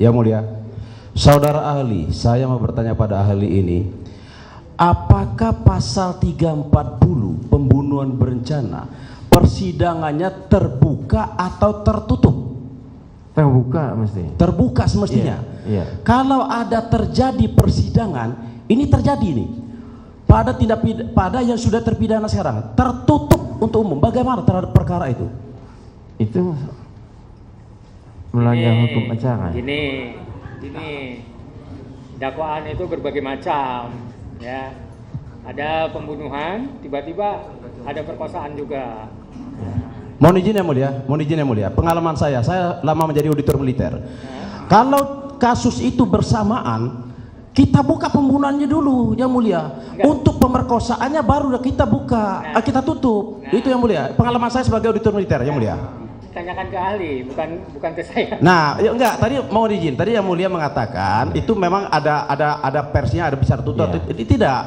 Yang mulia, saudara ahli, saya mau bertanya pada ahli ini, apakah pasal 340 pembunuhan berencana persidangannya terbuka atau tertutup? Terbuka mesti. Terbuka semestinya. Iya. Kalau ada terjadi persidangan, ini terjadi nih pada pada yang sudah terpidana sekarang, tertutup untuk umum. Bagaimana terhadap perkara itu? Itu melanggar hukum acara. Gini, dakwaan itu berbagai macam, ya. Ada pembunuhan, tiba-tiba ada perkosaan juga. Mohon izin yang mulia, pengalaman saya lama menjadi auditor militer. Kalau kasus itu bersamaan, kita buka pembunuhannya dulu, yang mulia. Untuk pemerkosaannya baru kita buka, kita tutup. Itu yang mulia. Pengalaman saya sebagai auditor militer, yang mulia. Tanyakan ke ahli, bukan ke saya. Nah, ya enggak, tadi mau izin. Tadi yang mulia mengatakan itu memang ada versinya, ada bisa tertutup. Tidak.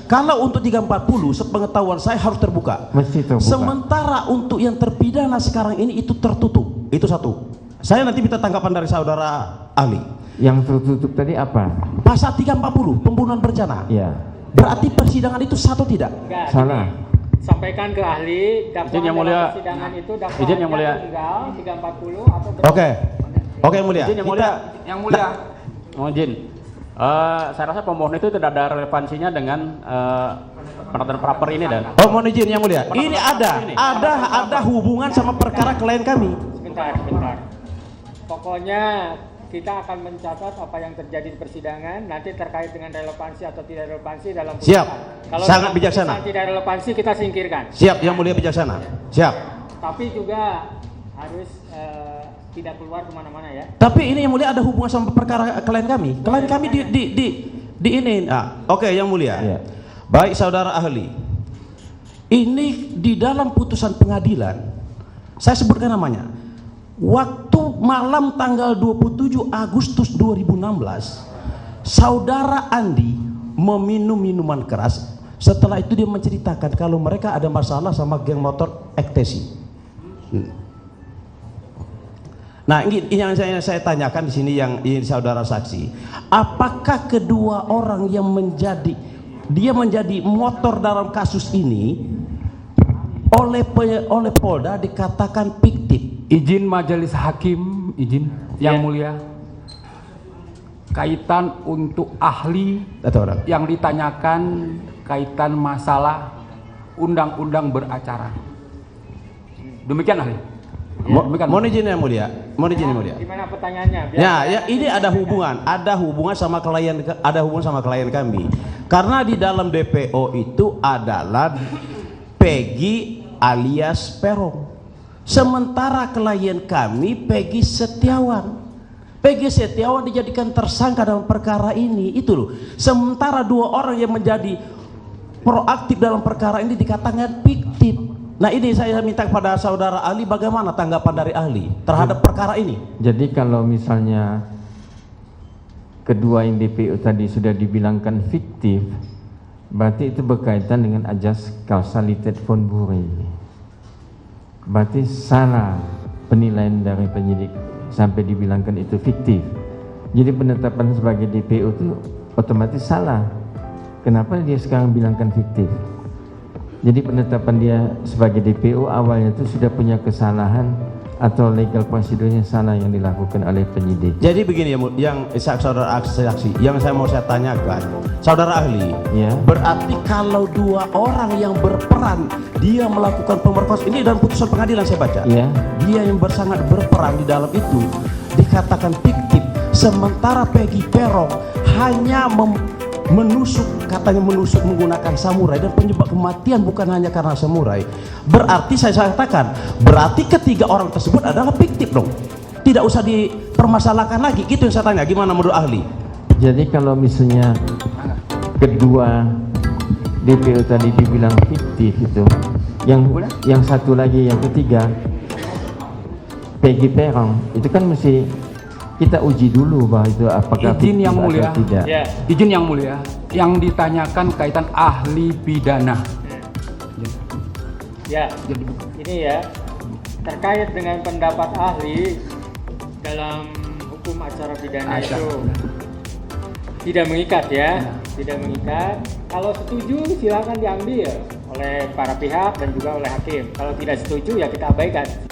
Kalau untuk 340, sepengetahuan saya harus terbuka. Mesti terbuka. Sementara untuk yang terpidana sekarang ini itu tertutup. Itu satu. Saya nanti minta tanggapan dari saudara ahli. Yang tertutup tadi apa? Pasal 340 pembunuhan berencana. Iya. Berarti persidangan itu satu tidak? Enggak, Salah. sampaikan ke ahli dakwaan Yang mulia. dalam persidangan itu Izin yang mulia. tunggal 340 atau Oke, yang mulia. Izin yang mulia, yang mulia. Mohon izin. Saya rasa pemohon itu tidak ada relevansinya dengan penetapan praper ini dan. Oh, mohon izin yang mulia. Ini ada hubungan sama perkara klien kami. Sebentar. Pokoknya kita akan mencatat apa yang terjadi di persidangan, nanti terkait dengan relevansi atau tidak relevansi dalam putusan. Siap. Kalau Sangat dalam bijaksana. putusan tidak relevansi kita singkirkan. Siap, yang mulia bijaksana. Siap. Tapi juga harus tidak keluar kemana-mana ya. Tapi ini yang mulia ada hubungan sama perkara klien kami. Klien kami di ini. Oke, yang mulia. Iya. Baik saudara ahli. Ini di dalam putusan pengadilan, saya sebutkan namanya. Waktu malam tanggal 27 Agustus 2016, saudara Andi meminum minuman keras. Setelah itu dia menceritakan kalau mereka ada masalah sama geng motor ektasi. Nah, ini yang saya tanyakan di sini, yang ini saudara saksi. Apakah kedua orang yang menjadi motor dalam kasus ini oleh Polda dikatakan fiktif? Izin majelis hakim, izin yang mulia. Kaitan untuk ahli yang ditanyakan kaitan masalah undang-undang beracara. Demikian ahli. Mohon izin yang mulia. Gimana pertanyaannya? Ya, ini ada hubungan sama klien kami. Karena di dalam DPO itu adalah Peggy alias Peron. Sementara klien kami Peggy Setiawan. Peggy Setiawan dijadikan tersangka dalam perkara ini, itu loh. Sementara dua orang yang menjadi proaktif dalam perkara ini dikatakan fiktif. Nah, ini saya minta kepada saudara ahli, bagaimana tanggapan dari ahli terhadap perkara ini? Jadi kalau misalnya kedua yang DPO tadi sudah dibilangkan fiktif, berarti itu berkaitan dengan ajas kausalitas von Bury. Berarti salah penilaian dari penyidik sampai dibilangkan itu fiktif. Jadi penetapan sebagai DPO itu otomatis salah. Kenapa dia sekarang bilangkan fiktif? Jadi penetapan dia sebagai DPO awalnya itu sudah punya kesalahan atau legal prosedurnya salah yang dilakukan oleh penyidik. Jadi begini yang saudara saksi, yang saya tanyakan, saudara ahli, ya. Berarti kalau dua orang yang berperan dia melakukan pemerkosaan, ini dalam putusan pengadilan saya baca, ya. Dia yang sangat berperan di dalam itu dikatakan fiktif, sementara Peggy Peron hanya menusuk menggunakan samurai, dan penyebab kematian bukan hanya karena samurai. Berarti saya katakan, berarti ketiga orang tersebut adalah fiktif dong, tidak usah dipermasalahkan lagi. Gitu yang saya tanya, gimana menurut ahli? Jadi kalau misalnya kedua DPO tadi dibilang fiktif itu, yang satu lagi, yang ketiga Peggy Peron, itu kan mesti kita uji dulu bahwa itu apakah izin yang mulia atau tidak. Ya. Izin yang mulia, yang ditanyakan kaitan ahli pidana. Ya, ini ya terkait dengan pendapat ahli dalam hukum acara pidana itu tidak mengikat ya, tidak mengikat. Kalau setuju silakan diambil oleh para pihak dan juga oleh hakim. Kalau tidak setuju ya kita abaikan.